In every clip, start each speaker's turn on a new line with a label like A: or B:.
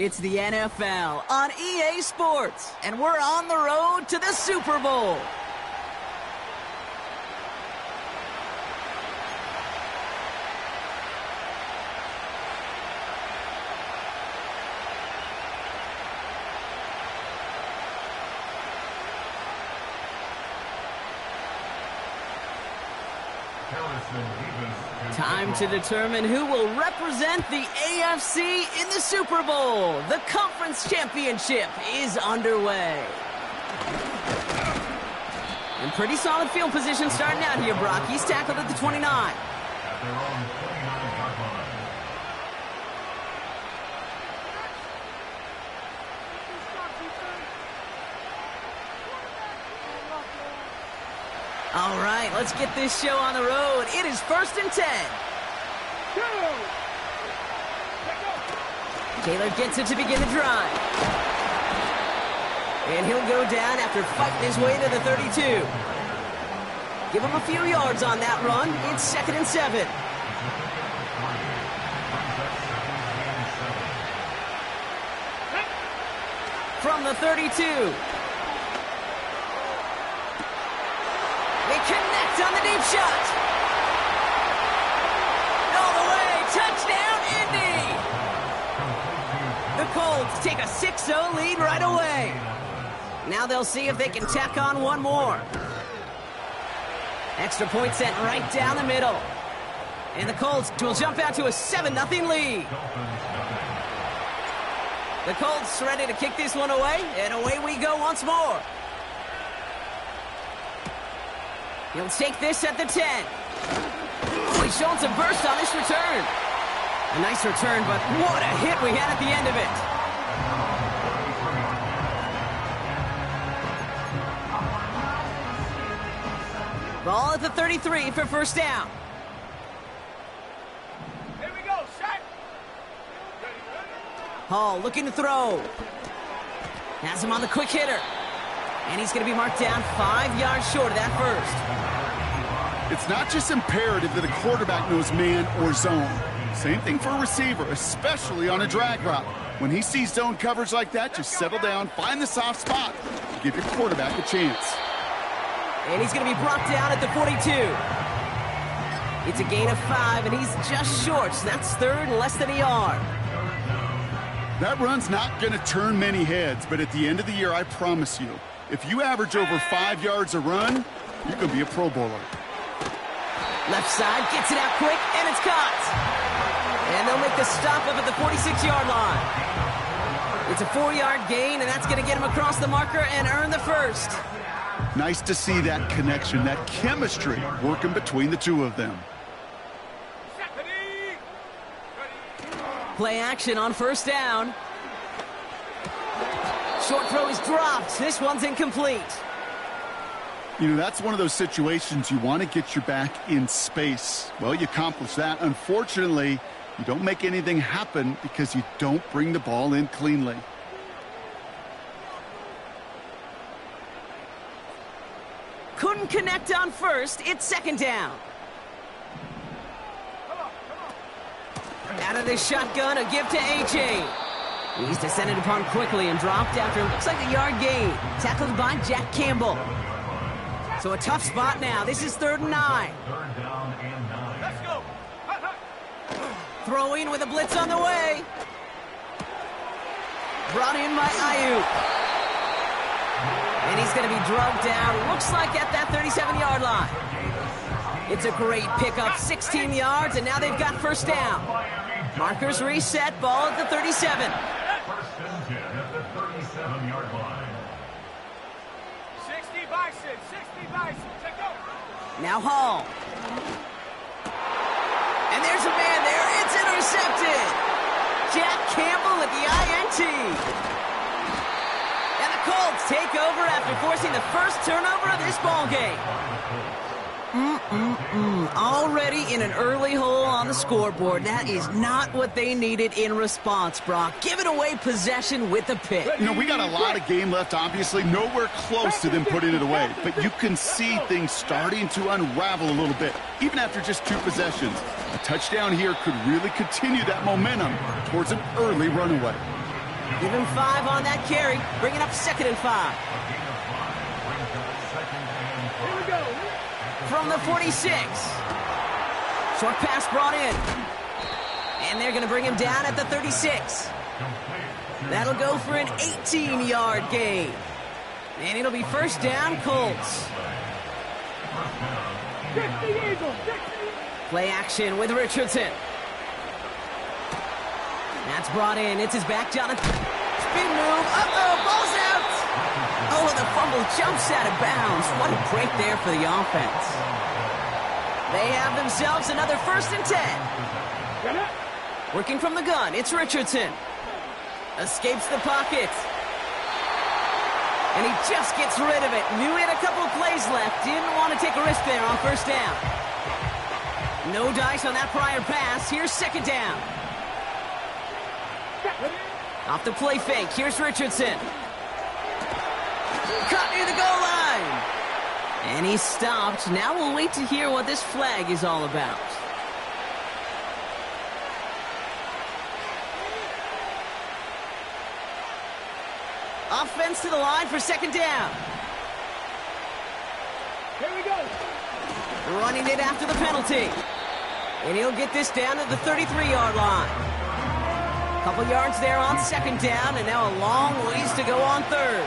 A: It's the NFL on EA Sports, and we're on the road to the Super Bowl. Time to determine who will represent the AFC in the Super Bowl. The conference championship is underway. In pretty solid field position starting out here, Brock. He's tackled at the 29.
B: At their own 29-yard line.
A: All right, let's get this show on the road. It is 1st and 10. Taylor gets it to begin the drive. And he'll go down after fighting his way to the 32. Give him a few yards on that run. It's 2nd and 7. From the 32. They connect on the deep shot. All the way. Touchdown, Indy. The Colts take a 6-0 lead right away. Now they'll see if they can tack on one more. Extra point sent right down the middle. And the Colts will jump out to a 7-0 lead. The Colts ready to kick this one away, and away we go once more. He'll take this at the 10. Oh, he's showing some burst on this return. A nice return, but what a hit we had at the end of it. Ball at the 33 for first down.
C: Here we go, shot.
A: Hall looking to throw. Has him on the quick hitter. And he's going to be marked down 5 yards short of that first.
D: It's not just imperative that a quarterback knows man or zone. Same thing for a receiver, especially on a drag route. When he sees zone coverage like that, just settle down, find the soft spot, give your quarterback a chance.
A: And he's going to be brought down at the 42. It's a gain of 5, and he's just short. So that's 3rd and less than a yard.
D: That run's not going to turn many heads, but at the end of the year, I promise you, if you average over 5 yards a run, you're going to be a Pro Bowler.
A: Left side, gets it out quick, and it's caught. And they'll make the stop up at the 46-yard line. It's a 4-yard gain, and that's going to get him across the marker and earn the first.
D: Nice to see that connection, that chemistry working between the two of them.
A: Play action on first down. Short throw is dropped. This one's incomplete.
D: You know, that's one of those situations you want to get your back in space. Well, you accomplish that. Unfortunately, you don't make anything happen because you don't bring the ball in cleanly.
A: Couldn't connect on first. It's 2nd down. Out of this shotgun, a give to A.J. He's descended upon quickly and dropped after looks like a yard gain. Tackled by Jack Campbell. So a tough spot now. This is 3rd and 9.
B: 3rd down and 9.
C: Let's go.
A: Throwing with a blitz on the way. Brought in by Ayuk. And he's going to be drugged down, looks like at that 37-yard line. It's a great pickup, 16 yards, and now they've got first down. Markers reset, ball at the 37.
B: 1st and 10 at the 37-yard line.
C: 60 Bison, take over.
A: Now Hall. And there's a man there. It's intercepted. Jack Campbell at the INT. And the Colts take over after forcing the first turnover of this ballgame. Already in an early hole on the scoreboard. That is not what they needed in response, Brock. Giving away possession with a pick.
D: You know, we got a lot of game left, obviously. Nowhere close to them putting it away. But you can see things starting to unravel a little bit, even after just 2 possessions. A touchdown here could really continue that momentum towards an early runaway.
A: Give him 5 on that carry, bringing up 2nd and 5.
C: Here we go.
A: From the 46. Short pass brought in. And they're going to bring him down at the 36. That'll go for an 18-yard gain. And it'll be 1st down, Colts.
C: 60 Eagles, 60.
A: Play action with Richardson. That's brought in. It's his back, Jonathan. Spin move. Uh-oh, ball's out. Oh, the fumble jumps out of bounds. What a break there for the offense. They have themselves another 1st and 10. Working from the gun, it's Richardson. Escapes the pocket. And he just gets rid of it. Knew he had a couple of plays left. Didn't want to take a risk there on 1st down. No dice on that prior pass. Here's 2nd down. Off the play fake. Here's Richardson. Caught near the goal line. And he stopped. Now we'll wait to hear what this flag is all about. Offense to the line for 2nd down.
C: Here we go.
A: Running it after the penalty. And he'll get this down to the 33-yard line. Couple yards there on 2nd down, and now a long ways to go on 3rd.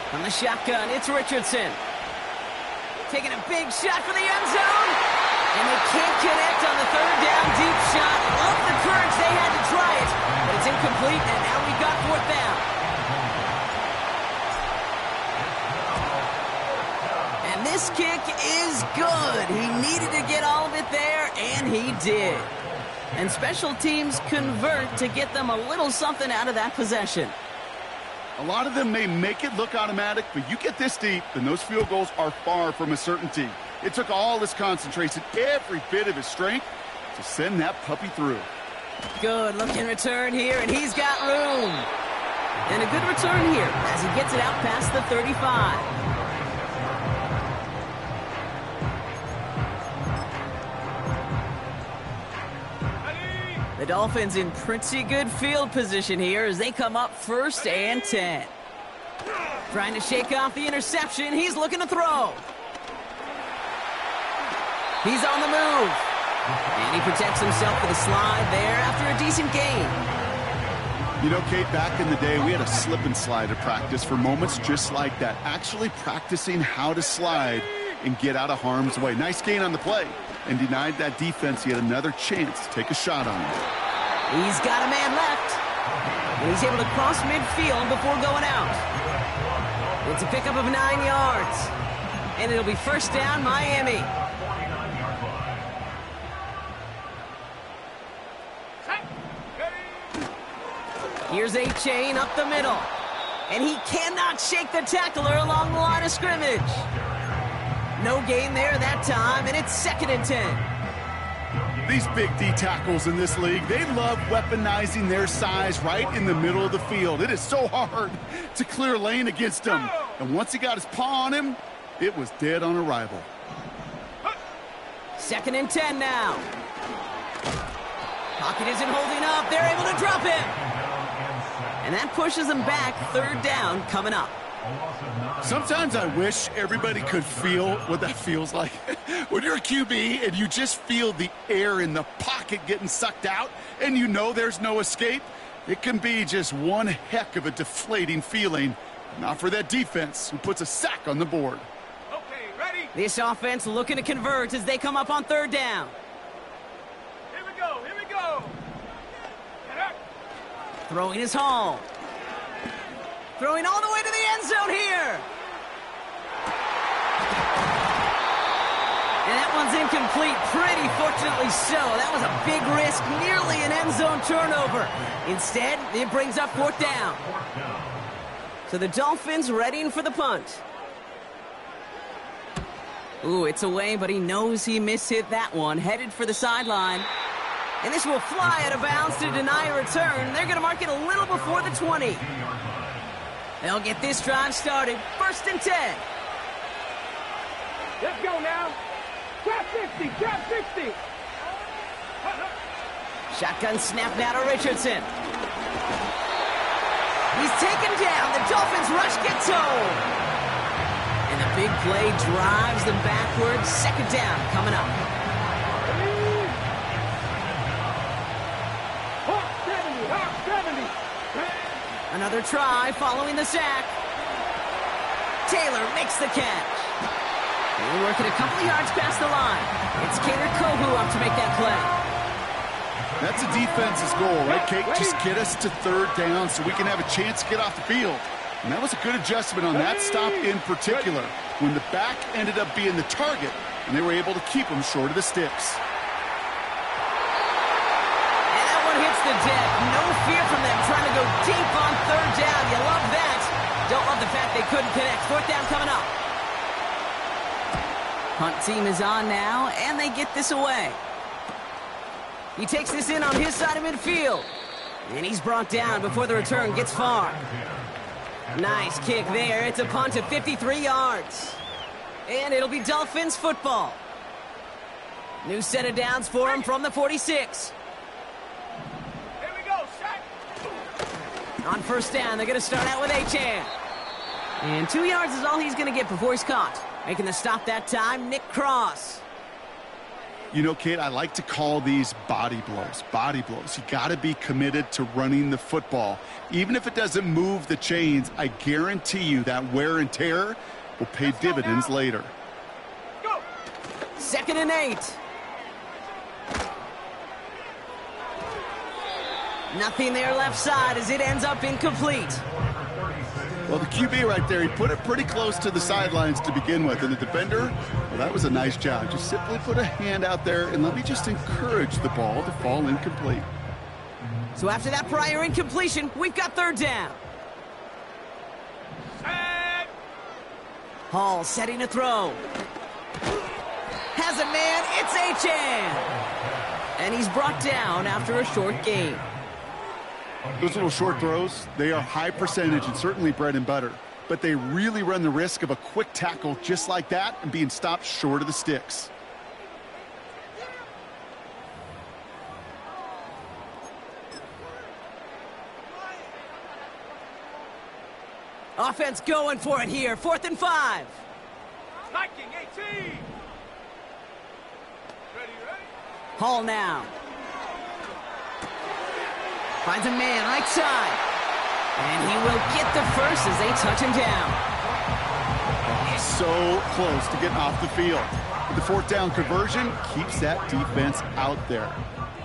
A: From the shotgun, it's Richardson. Taking a big shot for the end zone. And they can't connect on the 3rd down deep shot. Love the courage they had to try it, but it's incomplete, and now we've got 4th down. And this kick is good. He needed to get all of it there, and he did. And special teams convert to get them a little something out of that possession.
D: A lot of them may make it look automatic, but you get this deep, and those field goals are far from a certainty. It took all his concentration, every bit of his strength, to send that puppy through.
A: Good looking return here, and he's got room. And a good return here as he gets it out past the 35. The Dolphins in pretty good field position here as they come up 1st and 10. Trying to shake off the interception. He's looking to throw. He's on the move. And he protects himself with a slide there after a decent gain.
D: You know, Kate, back in the day, we had a slip and slide at practice for moments just like that. Actually practicing how to slide and get out of harm's way. Nice gain on the play. And denied that defense yet another chance to take a shot on him.
A: He's got a man left. And he's able to cross midfield before going out. It's a pickup of 9 yards. And it'll be 1st down, Miami. Here's A-Chain up the middle. And he cannot shake the tackler along the line of scrimmage. No gain there that time, and it's 2nd and 10.
D: These big D tackles in this league, they love weaponizing their size right in the middle of the field. It is so hard to clear lane against him. And once he got his paw on him, it was dead on arrival.
A: 2nd and 10 now. Pocket isn't holding up. They're able to drop him. And that pushes them back. 3rd down coming up.
D: Sometimes I wish everybody could feel what that feels like. When you're a QB and you just feel the air in the pocket getting sucked out and you know there's no escape, it can be just one heck of a deflating feeling. Not for that defense who puts a sack on the board.
C: Okay, ready?
A: This offense looking to convert as they come up on 3rd down.
C: Here we go, here we go.
A: Throwing his Hall. Throwing all the way to the end zone here. And that one's incomplete, pretty fortunately so. That was a big risk, nearly an end zone turnover. Instead, it brings up 4th down. So the Dolphins readying for the punt. Ooh, it's away, but he knows he mishit that one. Headed for the sideline. And this will fly out of bounds to deny a return. They're going to mark it a little before the 20. They'll get this drive started. 1st and 10.
C: Let's go now. Trap 60, trap 60.
A: Shotgun snap now to Richardson. He's taken down. The Dolphins rush gets home. And the big play drives them backwards. Second down coming up. Another try following the sack. Taylor makes the catch. We're working a couple of yards past the line. It's Kader Kohu up to make that play.
D: That's a defense's goal, right, Kate? Just get us to third down so we can have a chance to get off the field. And that was a good adjustment on that stop in particular, when the back ended up being the target, and they were able to keep him short of the sticks.
A: And that one hits the deck. No fear from them trying to go deep on third down. You love that. Don't love the fact they couldn't connect. Fourth down coming up. Hunt team is on now, and they get this away. He takes this in on his side of midfield. And he's brought down before the return gets far. Nice kick there. It's a punt of 53 yards. And it'll be Dolphins football. New set of downs for him from the 46.
C: Here we go, set.
A: On first down, they're going to start out with Achane. And 2 yards is all he's going to get before he's caught. Making the stop that time, Nick Cross.
D: You know, Kate, I like to call these body blows. Body blows. You got to be committed to running the football. Even if it doesn't move the chains, I guarantee you that wear and tear will pay dividends later.
C: Go.
A: 2nd and 8. Nothing there left side as it ends up incomplete.
D: Well, the QB right there, he put it pretty close to the sidelines to begin with. And the defender, well, that was a nice job. Just simply put a hand out there and let me just encourage the ball to fall incomplete.
A: So after that prior incompletion, we've got third down.
C: Set.
A: Hall setting a throw. Has a man, it's Achane. And he's brought down after a short gain.
D: Those little short throws, they are high percentage and certainly bread and butter. But they really run the risk of a quick tackle just like that and being stopped short of the sticks.
A: Offense going for it here. 4th and 5.
C: Hiking 18. Ready.
A: Hall now. Finds a man right side. And he will get the first as they touch him down.
D: So close to getting off the field. The 4th down conversion keeps that defense out there.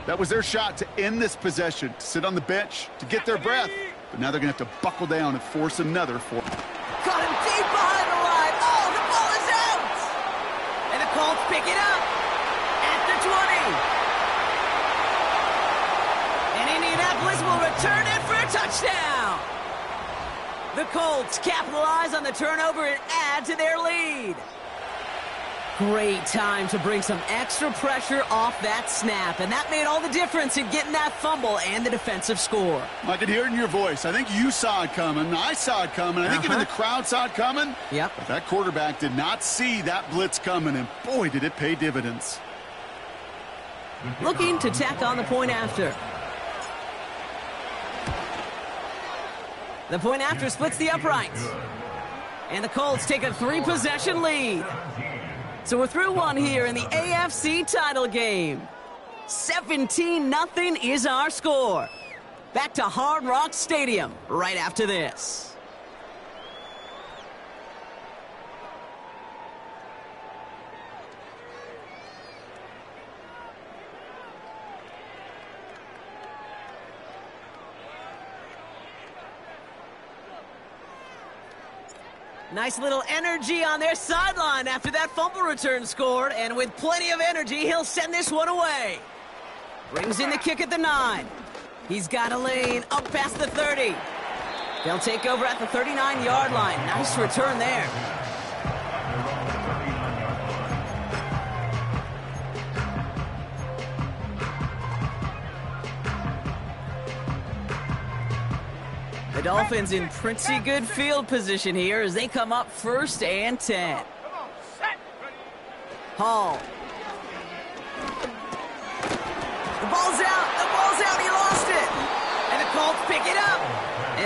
D: That was their shot to end this possession, to sit on the bench, to get their breath. But now they're going to have to buckle down and force another fourth.
A: Caught him deep behind the line. Oh, the ball is out. And the Colts pick it up at the 20. And Indianapolis will return it for a touchdown. The Colts capitalize on the turnover and add to their lead. Great time to bring some extra pressure off that snap, and that made all the difference in getting that fumble and the defensive score.
D: I could hear it in your voice. I think you saw it coming. I saw it coming. I think even the crowd saw it coming.
A: Yep.
D: But that quarterback did not see that blitz coming, and boy, did it pay dividends.
A: Looking to tack on the point after. The point after splits the uprights. And the Colts take a 3-possession lead. So we're through one here in the AFC title game. 17-0 is our score. Back to Hard Rock Stadium right after this. Nice little energy on their sideline after that fumble return scored, and with plenty of energy, he'll send this one away. Brings in the kick at the 9. He's got a lane up past the 30. They'll take over at the 39-yard line. Nice return there. The Dolphins in pretty good field position here as they come up 1st and 10.
C: Come on, set. Ready.
A: Hall. The ball's out. The ball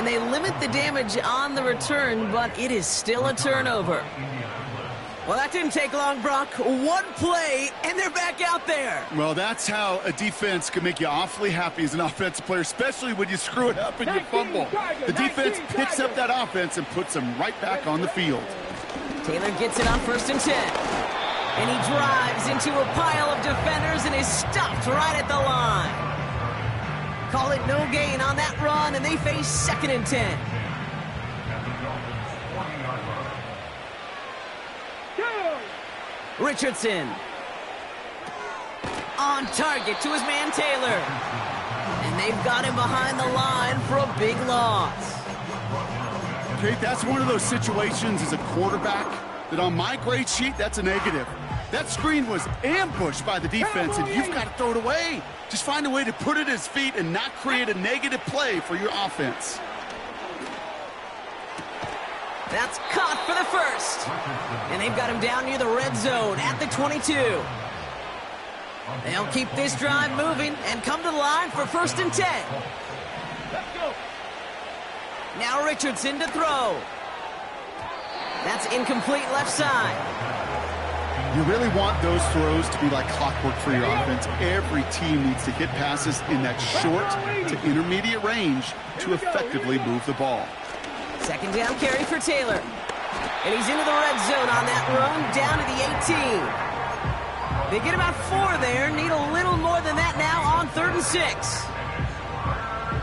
A: and they limit the damage on the return, but it is still a turnover. Well, that didn't take long, Brock. One play, and they're back out there.
D: Well, that's how a defense can make you awfully happy as an offensive player, especially when you screw it up and you fumble. The defense picks up that offense and puts them right back on the field.
A: Taylor gets it on 1st and 10. And he drives into a pile of defenders and is stopped right at the line. Call it no gain on that run, and they face 2nd and 10. Richardson. On target to his man Taylor. And they've got him behind the line for a big loss.
D: Okay, that's one of those situations as a quarterback that on my grade sheet, that's a negative. That screen was ambushed by the defense, and you've got to throw it away. Just find a way to put it at his feet and not create a negative play for your offense.
A: That's caught for the first. And they've got him down near the red zone at the 22. They'll keep this drive moving and come to the line for 1st and 10.
C: Let's go.
A: Now Richardson to throw. That's incomplete left side.
D: You really want those throws to be like clockwork for your offense. Every team needs to hit passes in that short to intermediate range to effectively move the ball.
A: 2nd down carry for Taylor. And he's into the red zone on that run, down to the 18. They get about 4 there, need a little more than that now on 3rd and 6.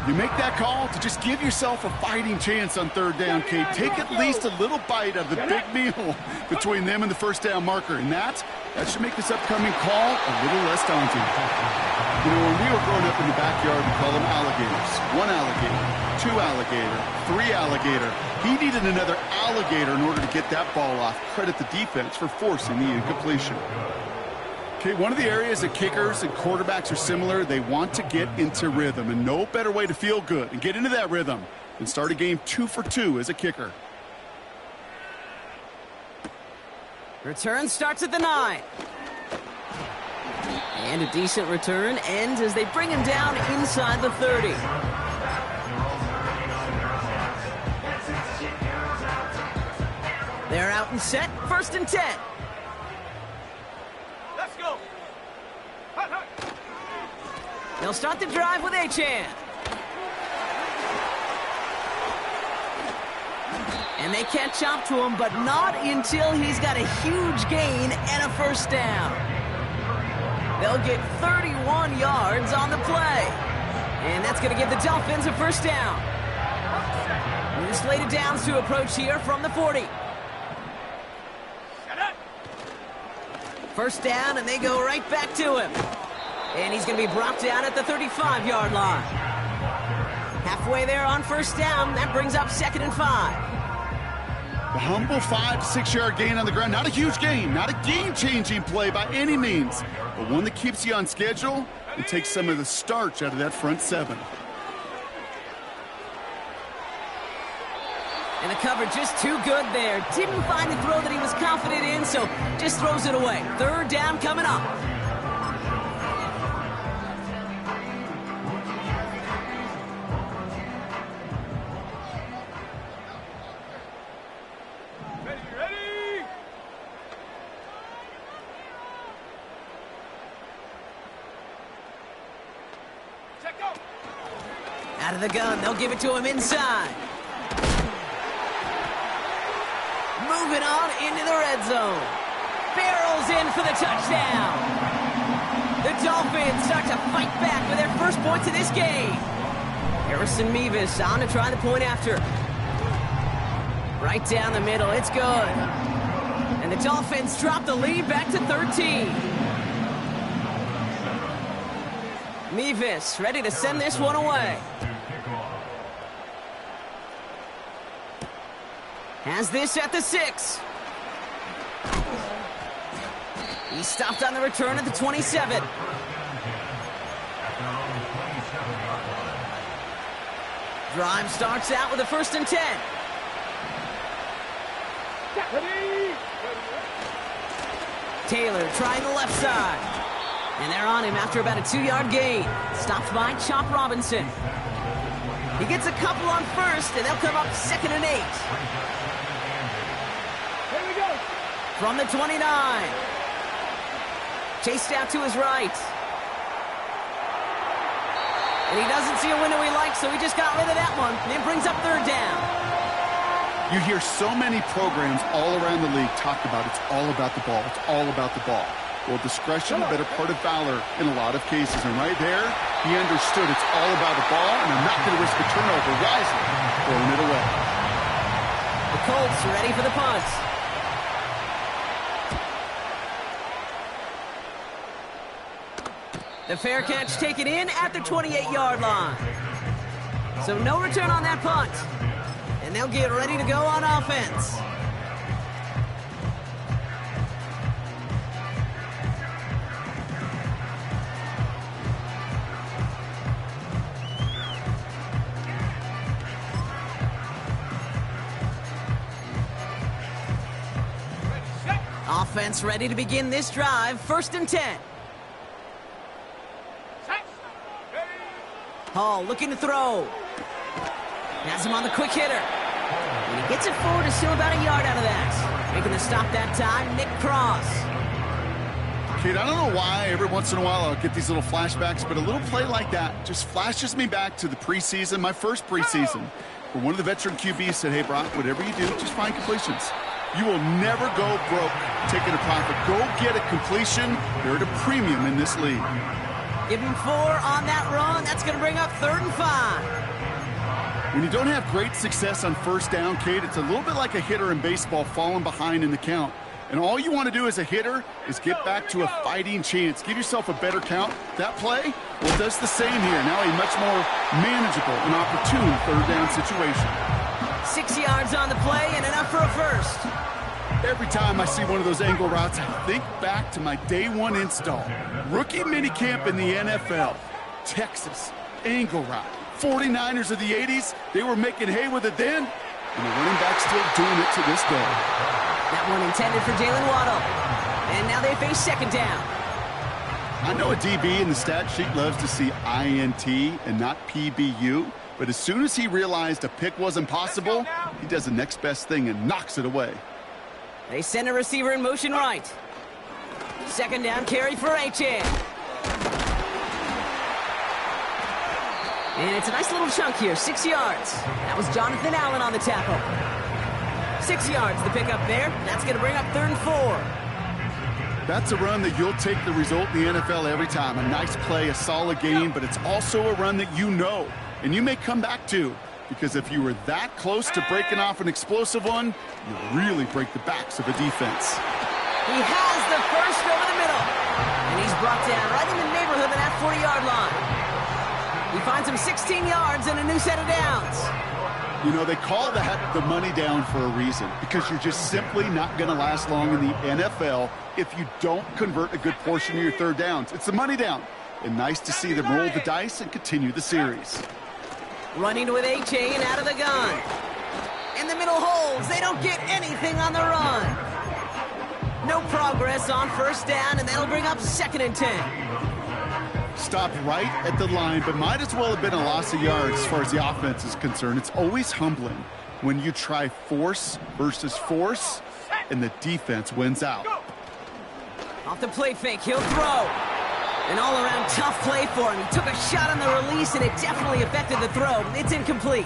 D: You make that call to just give yourself a fighting chance on 3rd down, Kate. Take at least a little bite of the big meal between them and the 1st down marker. And that should make this upcoming call a little less daunting. You know, when we were growing up in the backyard, we call them alligators. 1 alligator, 2 alligator, 3 alligator. He needed another alligator in order to get that ball off. Credit the defense for forcing the incompletion. Okay, one of the areas that kickers and quarterbacks are similar, they want to get into rhythm, and no better way to feel good and get into that rhythm than start a game 2 for 2 as a kicker.
A: Return starts at the 9. And a decent return ends as they bring him down inside the 30. They're out and set, 1st and 10.
C: Let's go. Hut, hut.
A: They'll start the drive with Achane. And they catch up to him, but not until he's got a huge gain and a 1st down. They'll get 31 yards on the play. And that's going to give the Dolphins a 1st down. New slated downs to approach here from the 40.
C: Shut up.
A: 1st down, and they go right back to him. And he's going to be brought down at the 35-yard line. Halfway there on 1st down, that brings up 2nd and 5.
D: The humble 5 to 6 yard gain on the ground. Not a huge gain, not a game-changing play by any means, but one that keeps you on schedule and takes some of the starch out of that front 7.
A: And the cover just too good there. Didn't find a throw that he was confident in, so just throws it away. 3rd down coming up.
C: Ready. Check out.
A: Out of the gun, they'll give it to him inside. Moving on into the red zone. Barrels in for the touchdown. The Dolphins start to fight back with their first points of this game. Harrison Mevis on to try the point after. Right down the middle, it's good. And the Dolphins drop the lead back to 13. Mevis ready to send this one away. Has this at the 6. He's stopped on the return at the 27. Drive starts out with a 1st and 10.
C: Ready.
A: Taylor trying the left side. And they're on him after about a 2-yard gain. Stopped by Chop Robinson. He gets a couple on first, and they'll come up 2nd and 8.
C: Here we go.
A: From the 29. Chased out to his right. And he doesn't see a window he likes, so he just got rid of that one. And it brings up 3rd down.
D: You hear so many programs all around the league talk about it's all about the ball. It's all about the ball. Well, discretion, the better part of valor in a lot of cases. And right there, he understood it's all about the ball, and I'm not going to risk a turnover. Wisely throwing it away.
A: The Colts are ready for the punt. The fair catch taken in at the 28-yard line. So no return on that punt. And they'll get ready to go on offense. Offense ready to begin this drive. 1st and 10. Hall looking to throw. Has him on the quick hitter. And he gets it forward, is still about a yard out of that. Making the stop that time, Nick Cross.
D: Kid, I don't know why every once in a while I'll get these little flashbacks, but a little play like that just flashes me back to the preseason, my first preseason, where one of the veteran QBs said, hey, Brock, whatever you do, just find completions. You will never go broke taking a profit. Go get a completion. They're at a premium in this league.
A: Give him 4 on that run. That's going to bring up 3rd and 5.
D: When you don't have great success on 1st down, Kate, it's a little bit like a hitter in baseball falling behind in the count. And all you want to do as a hitter is get back to a fighting chance. Give yourself a better count. That play, well, does the same here. Now a much more manageable and opportune 3rd down situation.
A: 6 yards on the play and enough for a first.
D: Every time I see one of those angle routes, I think back to my day 1 install. Rookie minicamp in the NFL. Texas, angle route. 49ers of the 80s, they were making hay with it then, and the running back's still doing it to this day.
A: That one intended for Jalen Waddle. And now they face 2nd down.
D: I know a DB in the stat sheet loves to see INT and not PBU, but as soon as he realized a pick wasn't possible, he does the next best thing and knocks it away.
A: They send a receiver in motion right. 2nd down carry for H.A. And it's a nice little chunk here, 6 yards. That was Jonathan Allen on the tackle. 6 yards, the pickup there. That's going to bring up 3rd and 4.
D: That's a run that you'll take the result in the NFL every time. A nice play, a solid gain, but it's also a run that you know, and you may come back to, because if you were that close to breaking off an explosive one, you really break the backs of a defense.
A: He has the first over the middle, and he's brought down right in the neighborhood of that 40-yard line. He finds him 16 yards and a new set of downs.
D: You know, they call that the money down for a reason, because you're just simply not going to last long in the NFL if you don't convert a good portion of your 3rd downs. It's the money down. And nice to see them roll the dice and continue the series.
A: Running with H.A. and out of the gun. In the middle holes, they don't get anything on the run. No progress on 1st down, and that'll bring up 2nd and 10.
D: Stopped right at the line, but might as well have been a loss of yards as far as the offense is concerned. It's always humbling when you try force versus force, and the defense wins out.
A: Off the play fake, he'll throw. An all-around tough play for him. He took a shot on the release, and it definitely affected the throw. It's incomplete.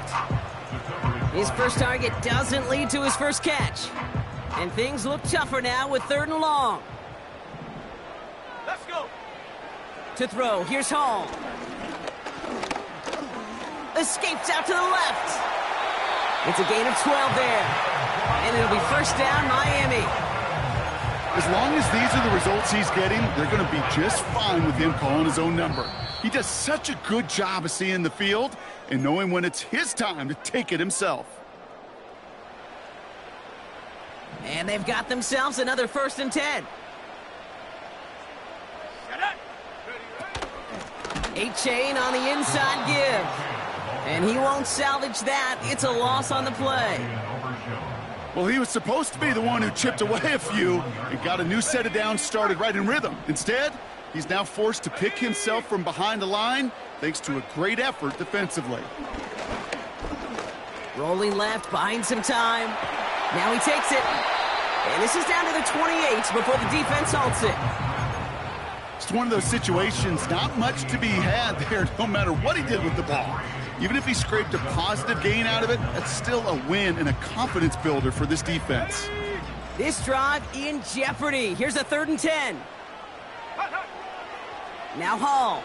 A: His first target doesn't lead to his first catch. And things look tougher now with 3rd and long.
C: Let's go.
A: To throw, here's Hall. Escapes out to the left. It's a gain of 12 there. And it'll be 1st down, Miami.
D: As long as these are the results he's getting, they're going to be just fine with him calling his own number. He does such a good job of seeing the field and knowing when it's his time to take it himself.
A: And they've got themselves another 1st and 10. A-chain on the inside give. And he won't salvage that. It's a loss on the play.
D: Well, he was supposed to be the one who chipped away a few and got a new set of downs started right in rhythm. Instead, he's now forced to pick himself from behind the line thanks to a great effort defensively.
A: Rolling left, buying some time. Now he takes it. And this is down to the 28 before the defense halts it.
D: It's one of those situations, not much to be had there, no matter what he did with the ball. Even if he scraped a positive gain out of it, that's still a win and a confidence builder for this defense.
A: This drive in jeopardy. Here's a 3rd and 10. Now Hall.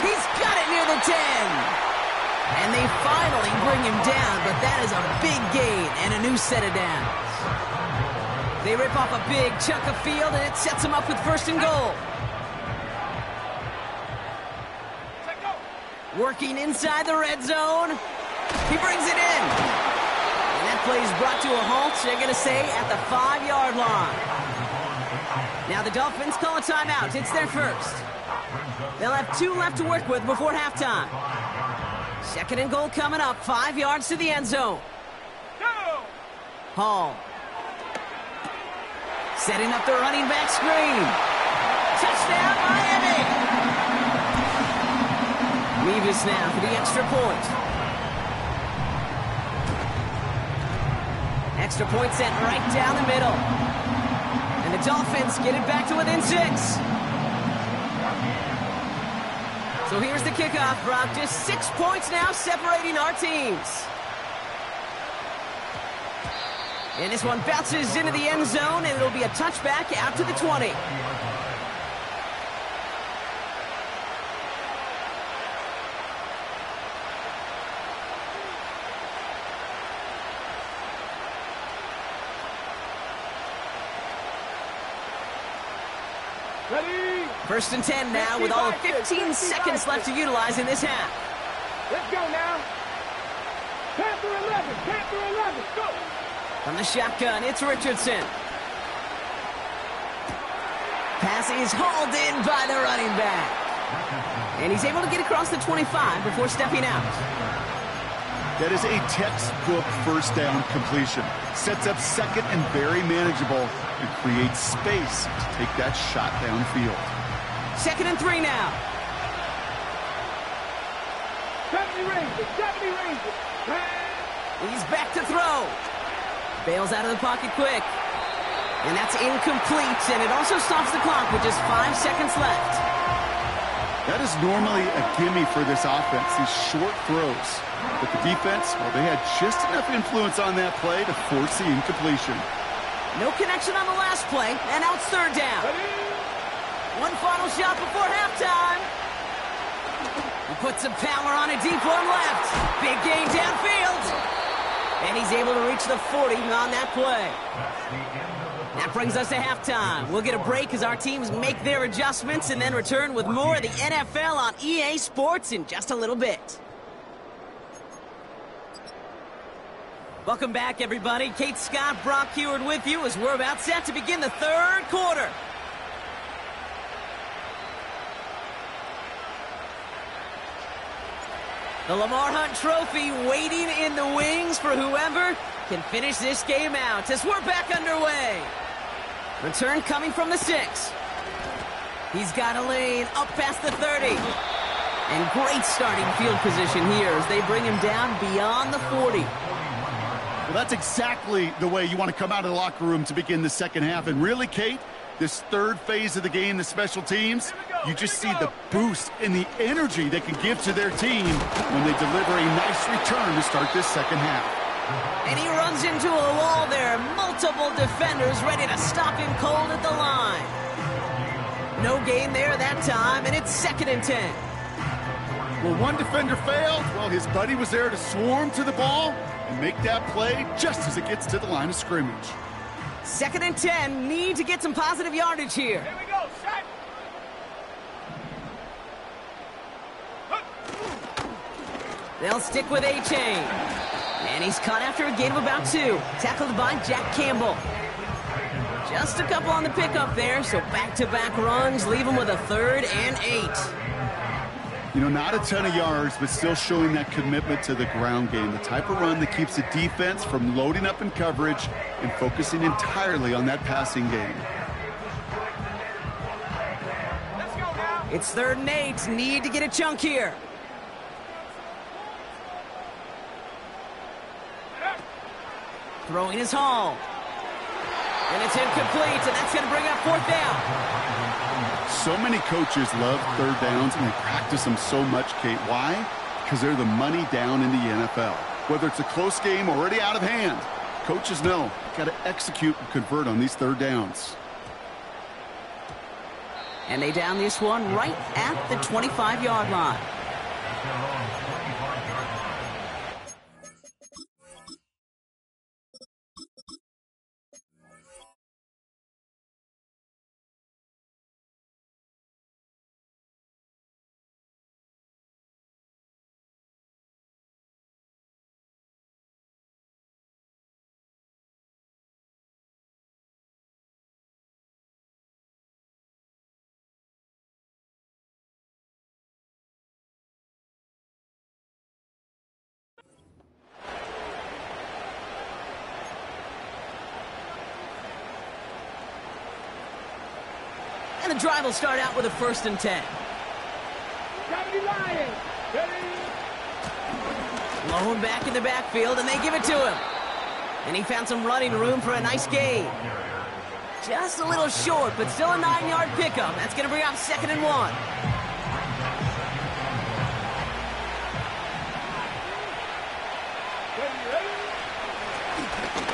A: He's got it near the 10. And they finally bring him down, but that is a big gain and a new set of downs. They rip off a big chunk of field, and it sets them up with 1st and goal. Working inside the red zone. He brings it in. And that play is brought to a halt, they're going to say, at the 5-yard line. Now the Dolphins call a timeout. It's their first. They'll have 2 left to work with before halftime. 2nd and goal coming up. 5 yards to the end zone. Hall. Setting up the running back screen. Touchdown, Miami! Levis now for the extra point. Extra point sent right down the middle. And the Dolphins get it back to within 6. So here's the kickoff, Brock. Just 6 points now separating our teams. And this one bounces into the end zone, and it'll be a touchback out to the 20.
C: Ready?
A: 1st and 10 now with all of 15 seconds left to utilize in this half.
C: Let's go now. Panther 11, Panther 11, go!
A: From the shotgun, it's Richardson. Pass is hauled in by the running back. And he's able to get across the 25 before stepping out.
D: That is a textbook 1st down completion. Sets up 2nd and very manageable and creates space to take that shot downfield.
A: 2nd and 3 now.
C: 70 Rangers, 70 Rangers.
A: He's back to throw. Bails out of the pocket quick. And that's incomplete, and it also stops the clock with just 5 seconds left.
D: That is normally a gimme for this offense, these short throws. But the defense, well, they had just enough influence on that play to force the incompletion.
A: No connection on the last play, and now it's 3rd down. One final shot before halftime. He puts some power on a deep one left. Big gain downfield. And he's able to reach the 40 on that play. That brings us to halftime. We'll get a break as our teams make their adjustments and then return with more of the NFL on EA Sports in just a little bit. Welcome back, everybody. Kate Scott, Brock Heward with you as we're about set to begin the 3rd quarter. The Lamar Hunt Trophy waiting in the wings for whoever can finish this game out as we're back underway. Return coming from the 6. He's got a lane up past the 30. And great starting field position here as they bring him down beyond the 40.
D: Well, that's exactly the way you want to come out of the locker room to begin the 2nd half. And really, Kate, this 3rd phase of the game, the special teams, you just see the boost and the energy they can give to their team when they deliver a nice return to start this 2nd half.
A: And he runs into a wall there. Multiple defenders ready to stop him cold at the line. No gain there that time, and it's 2nd and 10.
D: Well, one defender failed. Well, his buddy was there to swarm to the ball and make that play just as it gets to the line of scrimmage.
A: 2nd and 10. Need to get some positive yardage here.
C: Here we go, set.
A: They'll stick with A-Chain. And he's caught after a gain of about 2. Tackled by Jack Campbell. Just a couple on the pickup there, so back-to-back runs leave him with a 3rd and 8.
D: You know, not a ton of yards, but still showing that commitment to the ground game. The type of run that keeps the defense from loading up in coverage and focusing entirely on that passing game.
C: Let's go now.
A: It's 3rd and 8. Need to get a chunk here. Throwing his home. And it's incomplete, and that's going to bring up fourth down.
D: So many coaches love third downs, and they practice them so much, Kate. Why? Because they're the money down in the NFL. Whether it's a close game already out of hand, coaches know got to execute and convert on these third downs.
A: And they down this one right at the 25-yard line. And the drive will start out with a 1st and 10. Lone back in the backfield, and they give it to him. And he found some running room for a nice gain. Just a little short, but still a 9-yard pickup. That's going to bring up 2nd and 1.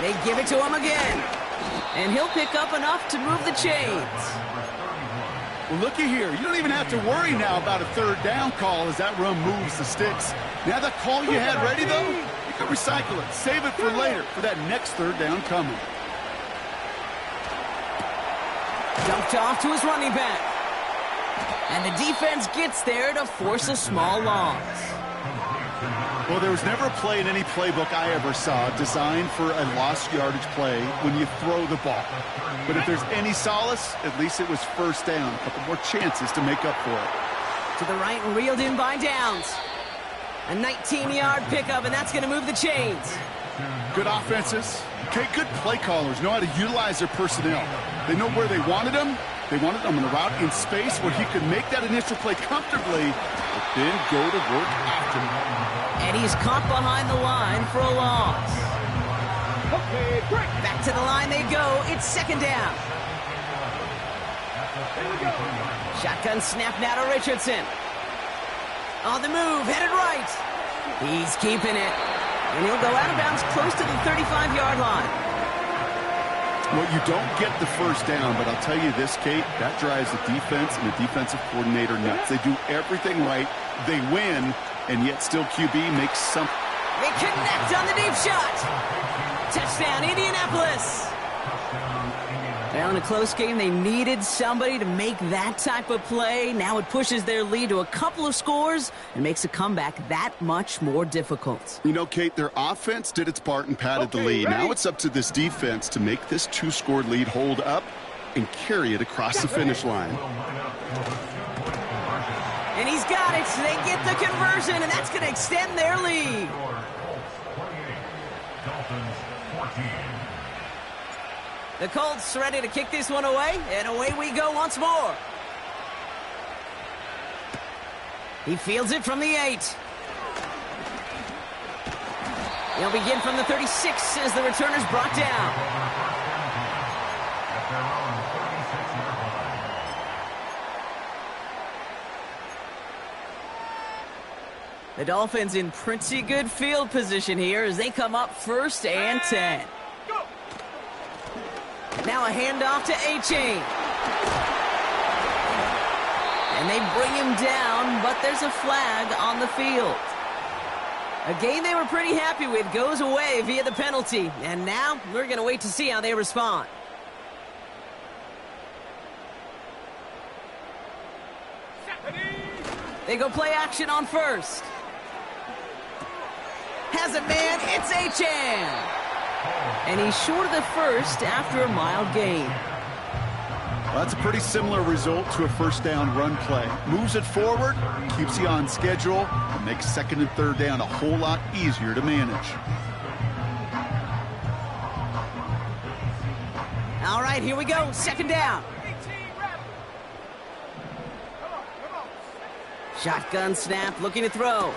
A: They give it to him again. And he'll pick up enough to move the chains.
D: Well, looky here. You don't even have to worry now about a third down call as that run moves the sticks. Now that call you had ready, though, you can recycle it. Save it for later for that next third down coming.
A: Dumped off to his running back. And the defense gets there to force a small loss.
D: Well, there was never a play in any playbook I ever saw designed for a lost yardage play when you throw the ball. But if there's any solace, at least it was first down. A couple more chances to make up for it.
A: To the right and reeled in by Downs. A 19-yard pickup, and that's going to move the chains.
D: Good offenses. Okay, good play callers know how to utilize their personnel. They know where they wanted them. They wanted them on a route in space where he could make that initial play comfortably, but then go to work after him.
A: And he's caught behind the line for a loss.
C: Okay, break.
A: Back to the line they go. It's 2nd down.
C: Here we go.
A: Shotgun snap now to Richardson. On the move, headed right. He's keeping it. And he'll go out of bounds close to the 35-yard line.
D: Well, you don't get the first down, but I'll tell you this, Kate, that drives the defense and the defensive coordinator nuts. They do everything right. They win, and yet still QB makes something.
A: They connect on the deep shot. Touchdown, Indianapolis. Well, in a close game, they needed somebody to make that type of play. Now it pushes their lead to a couple of scores and makes a comeback that much more difficult.
D: You know, Kate, their offense did its part and padded the lead. Now it's up to this defense to make this 2-score lead hold up and carry it across the finish line.
A: And he's got it. They get the conversion, and that's going to extend their lead. The Colts ready to kick this one away, and away we go once more. He fields it from the 8. He'll begin from the 36 as the returner's brought down. The Dolphins in pretty good field position here as they come up 1st and 10. Now a handoff to A-Chain. And they bring him down, but there's a flag on the field. A game they were pretty happy with goes away via the penalty. And now we're going to wait to see how they respond. They go play action on 1st. Has a man, it's A-Chan. And he's short of the 1st after a mild gain.
D: Well, that's a pretty similar result to a first down run play. Moves it forward, keeps you on schedule, and makes 2nd and 3rd down a whole lot easier to manage.
A: All right, here we go. 2nd down. Shotgun snap, looking to throw.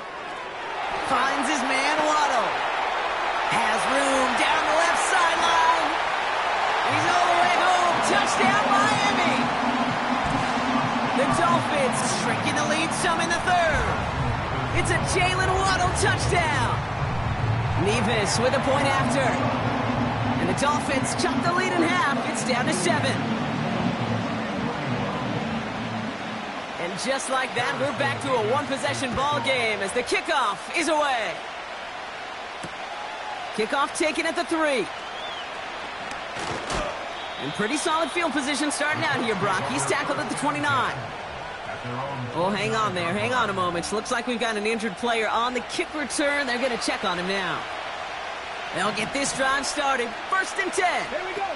A: Finds his man, Waddle. Has room down the left Dolphins shrinking the lead some in the third. It's a Jalen Waddle touchdown. Nevis with a point after. And the Dolphins chop the lead in half. It's down to 7. And just like that, we're back to a one-possession ball game as the kickoff is away. Kickoff taken at the 3. And pretty solid field position starting out here, Brock. He's tackled at the 29. Oh, hang on there. Hang on a moment. Looks like we've got an injured player on the kick return. They're going to check on him now. They'll get this drive started. 1st and 10.
C: Here we go.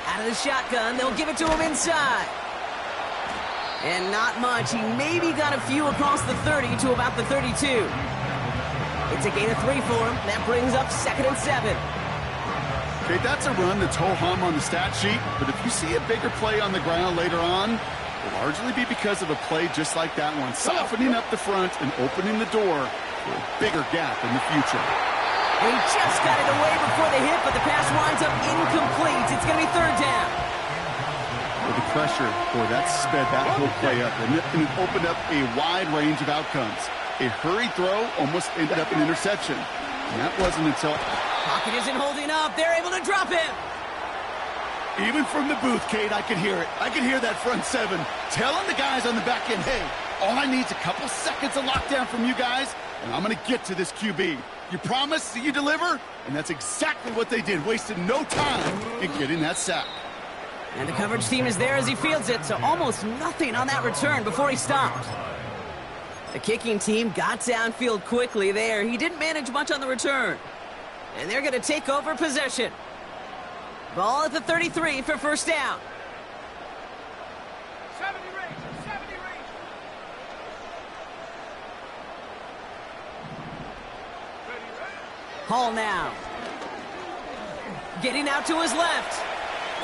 A: Out of the shotgun. They'll give it to him inside. And not much. He maybe got a few across the 30 to about the 32. It's a gain of 3 for him. That brings up 2nd and 7.
D: Okay, that's a run that's ho-hum on the stat sheet, but if you see a bigger play on the ground later on, it'll largely be because of a play just like that one, softening up the front and opening the door for a bigger gap in the future.
A: And he just got it away before the hit, but the pass winds up incomplete. It's going to be 3rd down.
D: With the pressure, boy, that sped that whole play up, and it opened up a wide range of outcomes. A hurried throw almost ended up an interception, and that wasn't until...
A: Pocket isn't holding up. They're able to drop him.
D: Even from the booth, Kate, I could hear it. I could hear that front 7 telling the guys on the back end, hey, all I need is a couple seconds of lockdown from you guys, and I'm going to get to this QB. You promise that you deliver? And that's exactly what they did, wasted no time in getting that sack.
A: And the coverage team is there as he fields it, so almost nothing on that return before he stopped. The kicking team got downfield quickly there. He didn't manage much on the return. And they're going to take over possession. Ball at the 33 for 1st down.
C: 70 range. 70 range.
A: Hall now. Getting out to his left.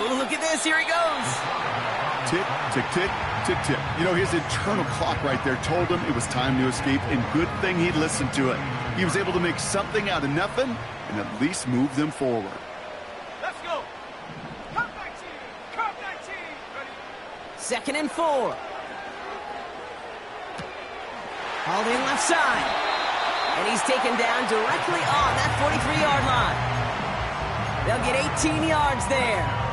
A: Oh, look at this. Here he goes.
D: Tick, tick, tick, tick, tick. You know, his internal clock right there told him it was time to escape, and good thing he listened to it. He was able to make something out of nothing and at least move them forward.
C: Let's go. Come 19. Come 19. Ready.
A: 2nd and 4. Hauled in left side. And he's taken down directly on that 43-yard line. They'll get 18 yards there.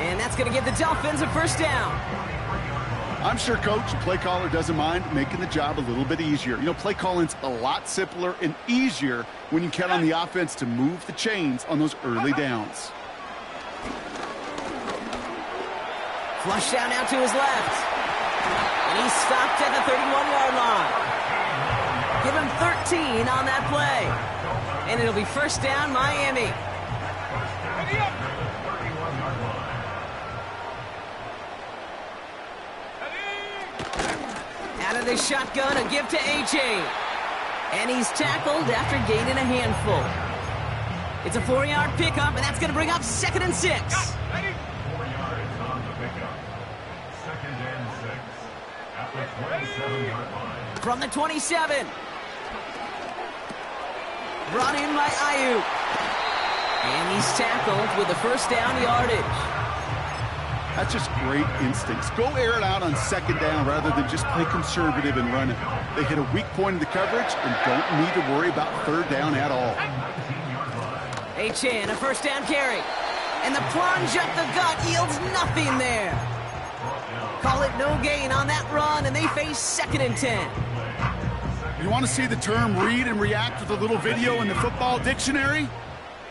A: And that's going to give the Dolphins a 1st down.
D: I'm sure Coach, the play caller, doesn't mind making the job a little bit easier. You know, play calling's a lot simpler and easier when you count on the offense to move the chains on those early downs.
A: Flush down now to his left. And he's stopped at the 31-yard line. Give him 13 on that play. And it'll be 1st down, Miami.
C: Ready up.
A: Out of the shotgun, a give to A.J. And he's tackled after gaining a handful. It's a 4-yard pickup, and that's going to bring up 2nd and 6.
C: Ready.
B: 4 yards on the pickup. 2nd and 6 at the 27-yard line.
A: From the 27. Brought in by Ayuk. And he's tackled with the 1st down yardage.
D: That's just great instincts. Go air it out on 2nd down rather than just play conservative and run it. They hit a weak point in the coverage and don't need to worry about 3rd down at all.
A: A-Chan, a 1st down carry. And the plunge up the gut yields nothing there. Call it no gain on that run, and they face 2nd and 10.
D: You want to see the term read and react with a little video in the football dictionary?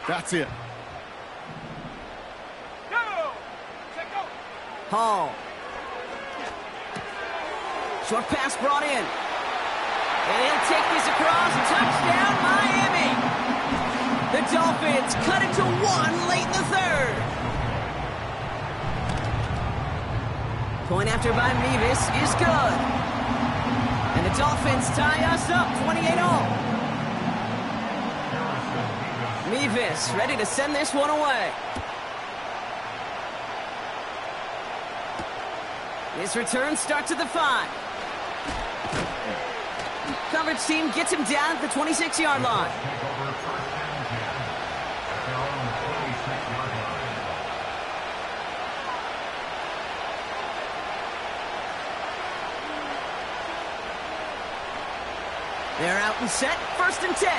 D: That's it.
A: Hall. Short pass brought in. And he'll take this across. Touchdown, Miami. The Dolphins cut it to 1 late in the 3rd. Point after by Mevis is good. And the Dolphins tie us up 28-all. Mevis ready to send this one away. His return starts at the 5. Coverage team gets him down at the 26-yard line. They're out and set, 1st and 10.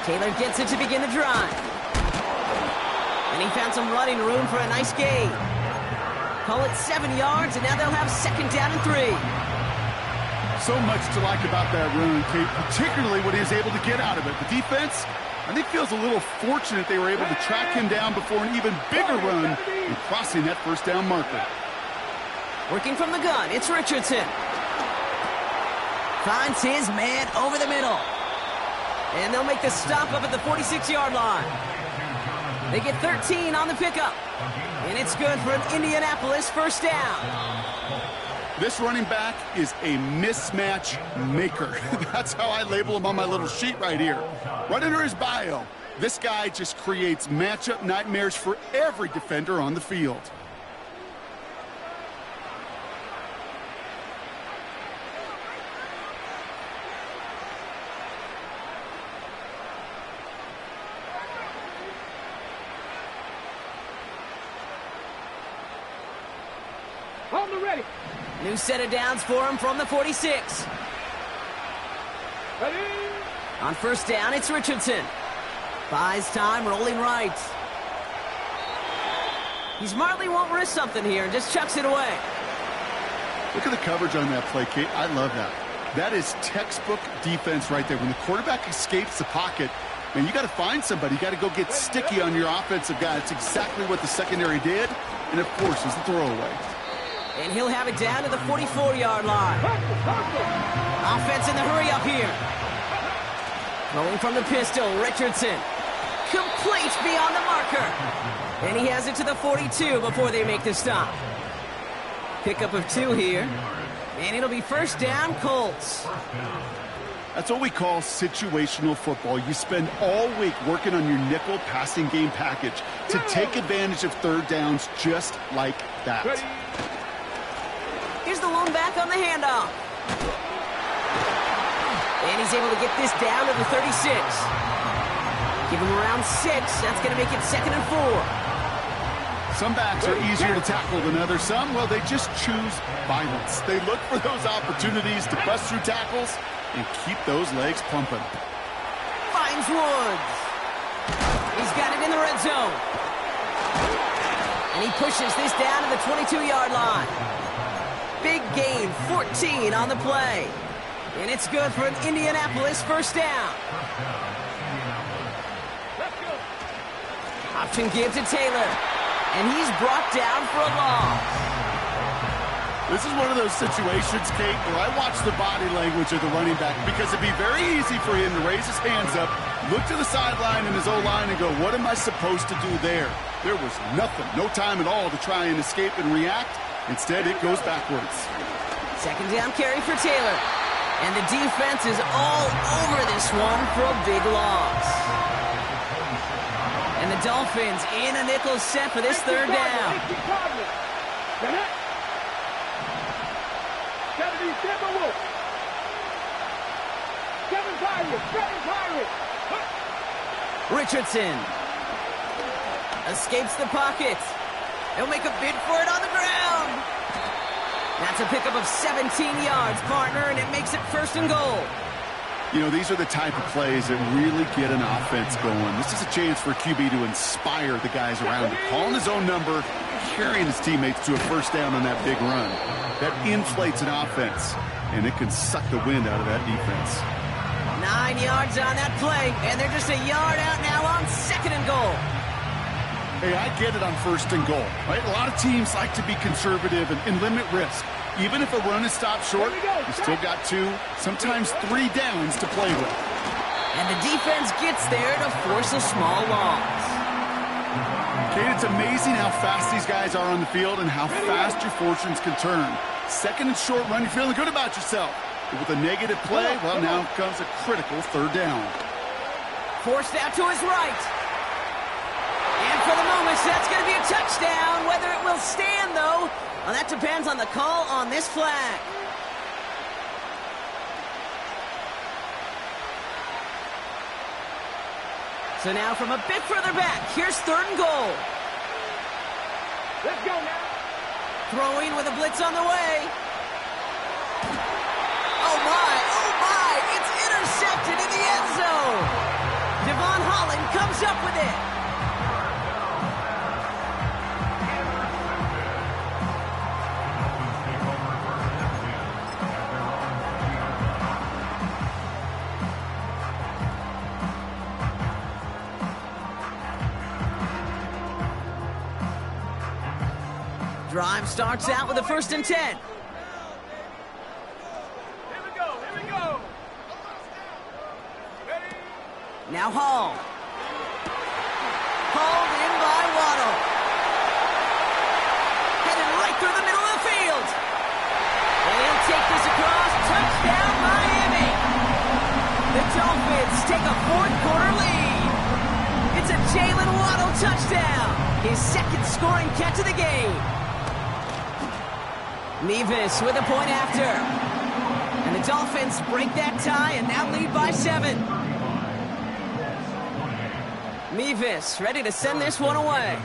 A: Taylor gets it to begin the drive. And he found some running room for a nice gain. Call it 7 yards, and now they'll have 2nd down and 3.
D: So much to like about that run, Kate, particularly what he was able to get out of it. The defense, I think, feels a little fortunate they were able to track him down before an even bigger run and crossing that 1st down marker.
A: Working from the gun, it's Richardson. Finds his man over the middle. And they'll make the stop up at the 46-yard line. They get 13 on the pickup. And it's good for an Indianapolis 1st down.
D: This running back is a mismatch maker. That's how I label him on my little sheet right here. Right under his bio, this guy just creates matchup nightmares for every defender on the field.
C: Hold it ready.
A: New set of downs for him from the 46.
C: Ready.
A: On 1st down, it's Richardson. Buys time, rolling right. He smartly won't risk something here and just chucks it away.
D: Look at the coverage on that play, Kate. I love that. That is textbook defense right there. When the quarterback escapes the pocket, man, you got to find somebody. You got to go get sticky on your offensive guy. It's exactly what the secondary did, and of course, it's the throwaway.
A: And he'll have it down to the 44-yard line. Offense in the hurry up here. Throwing from the pistol, Richardson. Complete beyond the marker. And he has it to the 42 before they make the stop. Pickup of 2 here. And it'll be 1st down, Colts.
D: That's what we call situational football. You spend all week working on your nickel passing game package to take advantage of 3rd downs just like that.
A: Here's the lone back on the handoff. And he's able to get this down to the 36. Give him around 6. That's going to make it 2nd and 4.
D: Some backs are easier to tackle than others. Some, well, they just choose violence. They look for those opportunities to bust through tackles and keep those legs pumping.
A: Finds Woods. He's got it in the red zone. And he pushes this down to the 22-yard line. Big gain, 14 on the play. And it's good for an Indianapolis 1st down. Option give to Taylor. And he's brought down for a loss.
D: This is one of those situations, Kate, where I watch the body language of the running back because it'd be very easy for him to raise his hands up, look to the sideline in his O-line and go, what am I supposed to do there? There was nothing, no time at all to try and escape and react. Instead, it goes backwards.
A: 2nd down carry for Taylor. And the defense is all over this one for a big loss. And the Dolphins in a nickel set for this 3rd down. Richardson escapes the pocket. He'll make a bid for it on the ground. That's a pickup of 17 yards, partner, and it makes it 1st and goal.
D: You know, these are the type of plays that really get an offense going. This is a chance for QB to inspire the guys around him. Calling his own number, carrying his teammates to a 1st down on that big run. That inflates an offense, and it can suck the wind out of that defense.
A: 9 yards on that play, and they're just a yard out now on 2nd and goal.
D: Hey, I get it on 1st and goal, right? A lot of teams like to be conservative and limit risk. Even if a run is stopped short, you still got 2, sometimes 3 downs to play with.
A: And the defense gets there to force a small loss.
D: Kate, it's amazing how fast these guys are on the field and how fast your fortunes can turn. 2nd and short run, you're feeling good about yourself. But with a negative play, well, now comes a critical 3rd down.
A: Forced out to his right. And for the moment, that's going to be a touchdown. Whether it will stand, though, well, that depends on the call on this flag. So now from a bit further back, here's 3rd and goal.
C: Let's go now.
A: Throwing with a blitz on the way. comes up with it. Drive starts out with a 1st and 10.
C: Here we go. Here we go. Ready?
A: Now Hall. Hauled in by Waddle. Headed right through the middle of the field. And he'll take this across. Touchdown, Miami. The Dolphins take a 4th quarter lead. It's a Jalen Waddle touchdown. His 2nd scoring catch of the game. Mevis with a point after. And the Dolphins break that tie and now lead by 7. Mevis ready to send this one away.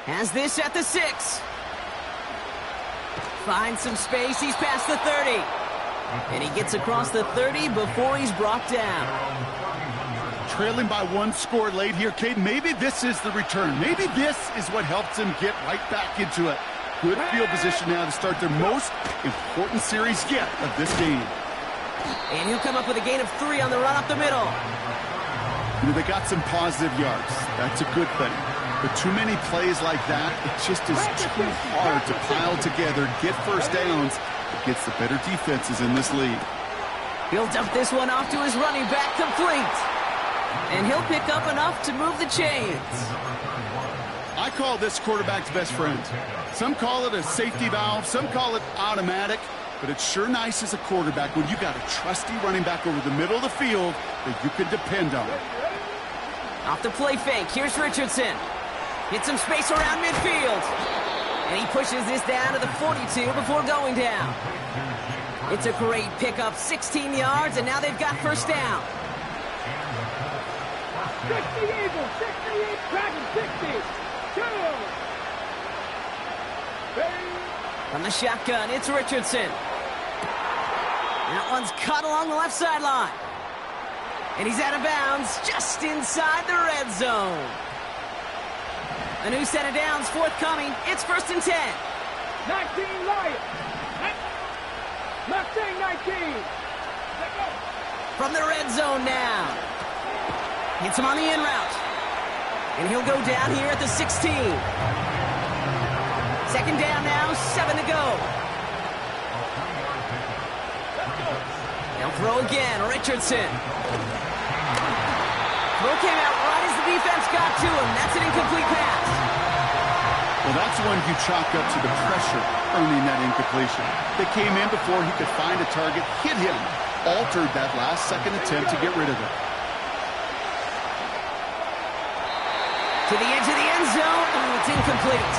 A: Has this at the 6. Finds some space. He's past the 30. And he gets across the 30 before he's brought down.
D: Trailing by 1 score late here, Cade. Maybe this is the return. Maybe this is what helps him get right back into it. Good field position now to start their most important series yet of this game.
A: And he'll come up with a gain of 3 on the run up the middle.
D: You know, they got some positive yards. That's a good thing. But too many plays like that, it just is too hard to pile together, get first downs against the better defenses in this league.
A: He'll dump this one off to his running back, complete. And he'll pick up enough to move the chains.
D: I call this quarterback's best friend. Some call it a safety valve, some call it automatic, but it's sure nice as a quarterback when you got a trusty running back over the middle of the field that you can depend on.
A: Off the play fake, here's Richardson. Gets some space around midfield. And he pushes this down to the 42 before going down. It's a great pickup, 16 yards, and now they've got first down.
C: 60 Eagles, 68 Dragons, 60. 2. Ready?
A: From the shotgun, it's Richardson. That one's caught along the left sideline. And he's out of bounds just inside the red zone. A new set of downs forthcoming. It's 1st and 10.
C: 19 Lions. Mustang 19.
A: From the red zone now. Hits him on the in route. And he'll go down here at the 16. 2nd down now, 7 to go. They'll throw again, Richardson. Throw came out right as the defense got to him. That's an incomplete pass.
D: Well, that's one you chalk up to the pressure earning that incompletion. They came in before he could find a target, hit him, altered that last-second attempt to get rid of it.
A: To the edge of the end zone. Oh, it's incomplete.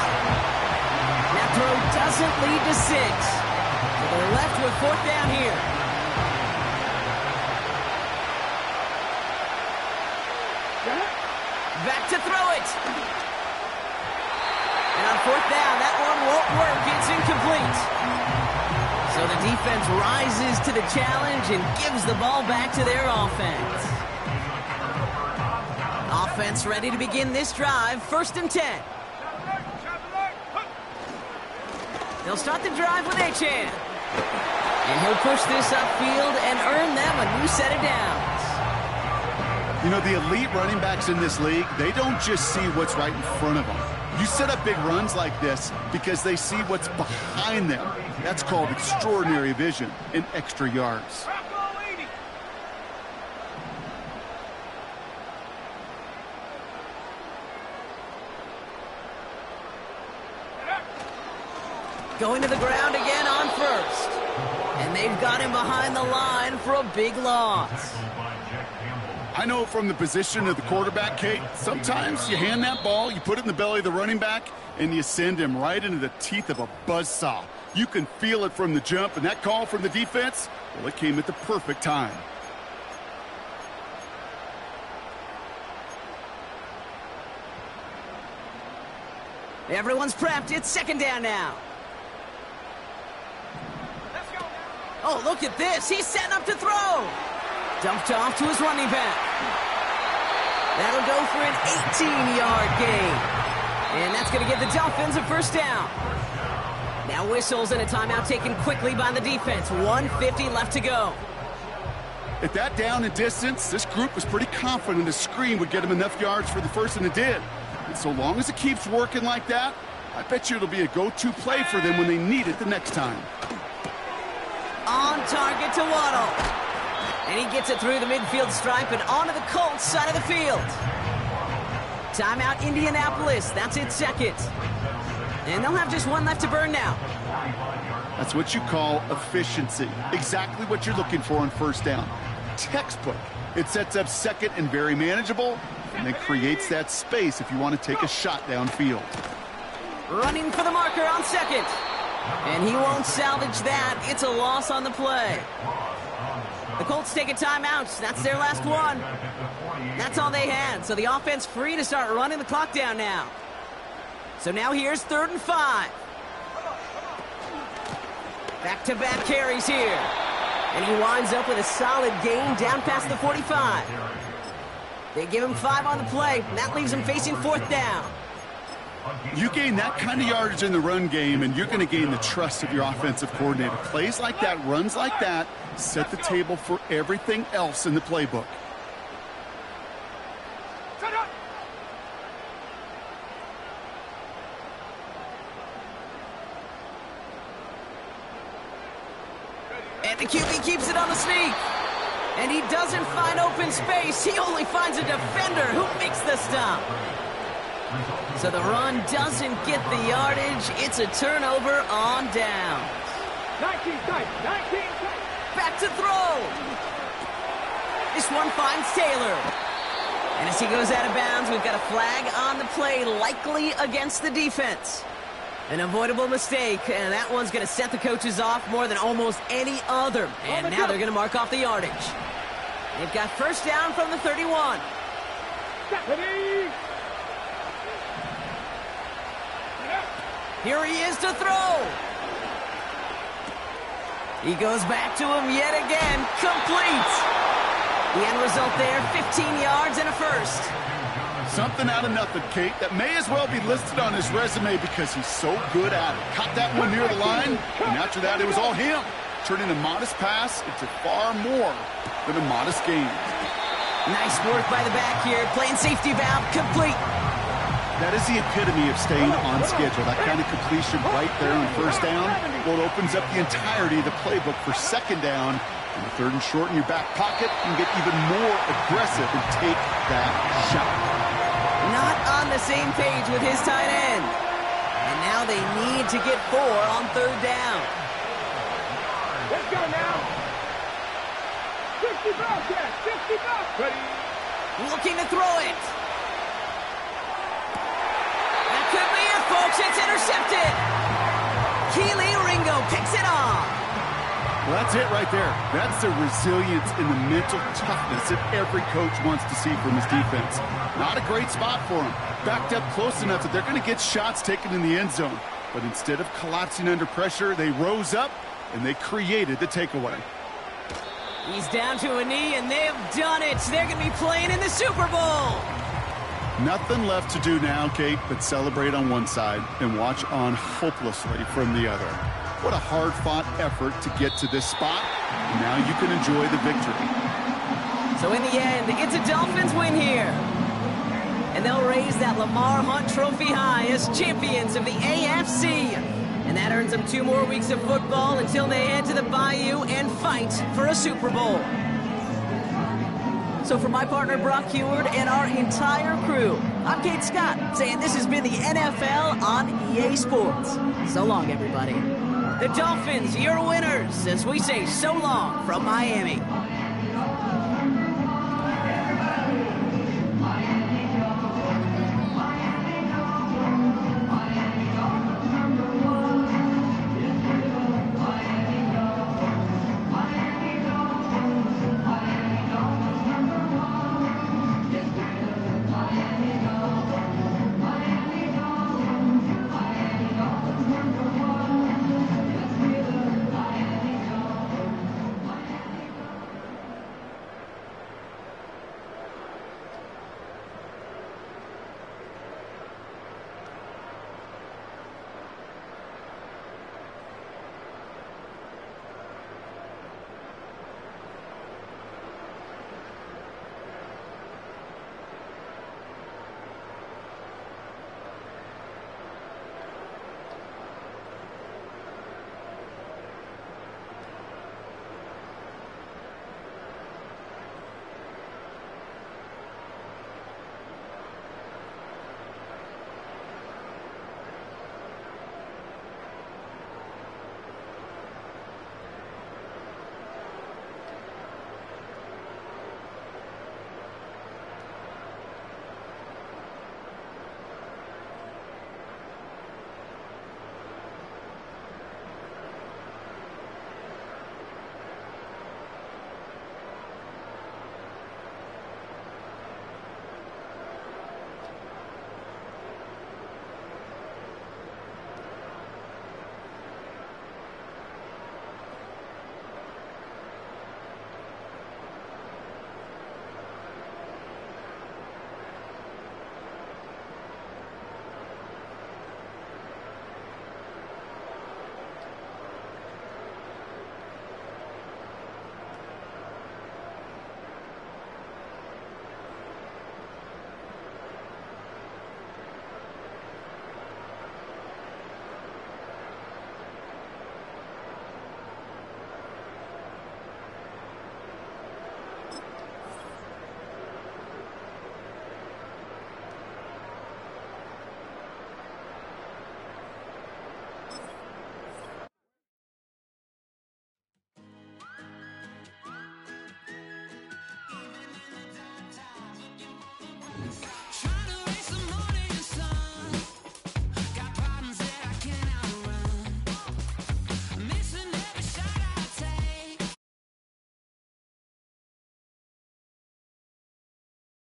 A: That throw doesn't lead to 6. So they're left with 4th down here. Back to throw it. And on 4th down, that one won't work. It's incomplete. So the defense rises to the challenge and gives the ball back to their offense. Offense ready to begin this drive. 1st and 10. They'll start the drive with Achane. And he'll push this upfield and earn them a new set of downs.
D: You know, the elite running backs in this league, they don't just see what's right in front of them. You set up big runs like this because they see what's behind them. That's called extraordinary vision and extra yards.
A: Going to the ground again on 1st. And they've got him behind the line for a big loss.
D: I know from the position of the quarterback, Kate, sometimes you hand that ball, you put it in the belly of the running back, and you send him right into the teeth of a buzzsaw. You can feel it from the jump, and that call from the defense, well, it came at the perfect time.
A: Everyone's prepped. It's 2nd down now. Oh, look at this. He's setting up to throw. Dumped off to his running back. That'll go for an 18-yard gain. And that's going to give the Dolphins a first down. Now whistles and a timeout taken quickly by the defense. 1:50 left to go.
D: At that down and distance, this group was pretty confident a screen would get them enough yards for the first, and it did. And so long as it keeps working like that, I bet you it'll be a go-to play for them when they need it the next time.
A: On target to Waddle. And he gets it through the midfield stripe and onto the Colts side of the field. Timeout Indianapolis. That's its second. And they'll have just one left to burn now.
D: That's what you call efficiency. Exactly what you're looking for on first down. Textbook. It sets up second and very manageable, and then creates that space if you want to take a shot downfield.
A: Running for the marker on second. And he won't salvage that. It's a loss on the play. The Colts take a timeout. That's their last one. That's all they had. So the offense free to start running the clock down now. So now here's 3rd and 5. Back-to-back carries here. And he winds up with a solid gain down past the 45. They give him 5 on the play, and that leaves him facing 4th down.
D: You gain that kind of yardage in the run game, and you're going to gain the trust of your offensive coordinator. Plays like that, runs like that, set the table for everything else in the playbook.
A: And the QB keeps it on the sneak. And he doesn't find open space. He only finds a defender who makes the stop. So the run doesn't get the yardage. It's a turnover on down.
C: 19 tight, 19 tight.
A: Back to throw. This one finds Taylor. And as he goes out of bounds, we've got a flag on the play, likely against the defense. An avoidable mistake, and that one's going to set the coaches off more than almost any other. And now they're going to mark off the yardage. They've got first down from the 31. Here he is to throw. He goes back to him yet again. Complete. The end result there, 15 yards and a first.
D: Something out of nothing, Kate, that may as well be listed on his resume because he's so good at it. Caught that one near the line, and after that, it was all him. Turning a modest pass into far more than a modest gain.
A: Nice work by the back here. Playing safety valve, complete.
D: That is the epitome of staying on schedule. That kind of completion right there on first down. Well, it opens up the entirety of the playbook for second down. And the 3rd and short in your back pocket, you can get even more aggressive and take that shot.
A: Not on the same page with his tight end. And now they need to get 4 on 3rd down.
C: Let's go now. 60 Bobcats, 60 Bobcats. Ready?
A: Looking to throw it. That could be it, folks. It's intercepted. Keely Ringo picks it off.
D: Well, that's it right there. That's the resilience and the mental toughness that every coach wants to see from his defense. Not a great spot for him. Backed up close enough that they're going to get shots taken in the end zone. But instead of collapsing under pressure, they rose up and they created the takeaway.
A: He's down to a knee, and they've done it. They're going to be playing in the Super Bowl.
D: Nothing left to do now, Kate, but celebrate on one side and watch on hopelessly from the other. What a hard-fought effort to get to this spot, and now you can enjoy the victory.
A: So in the end, it's a Dolphins win here. And they'll raise that Lamar Hunt Trophy high as champions of the AFC. And that earns them 2 more weeks of football until they head to the Bayou and fight for a Super Bowl. So for my partner Brock Heward and our entire crew, I'm Kate Scott, saying this has been the NFL on EA Sports. So long, everybody. The Dolphins, your winners, as we say so long from Miami.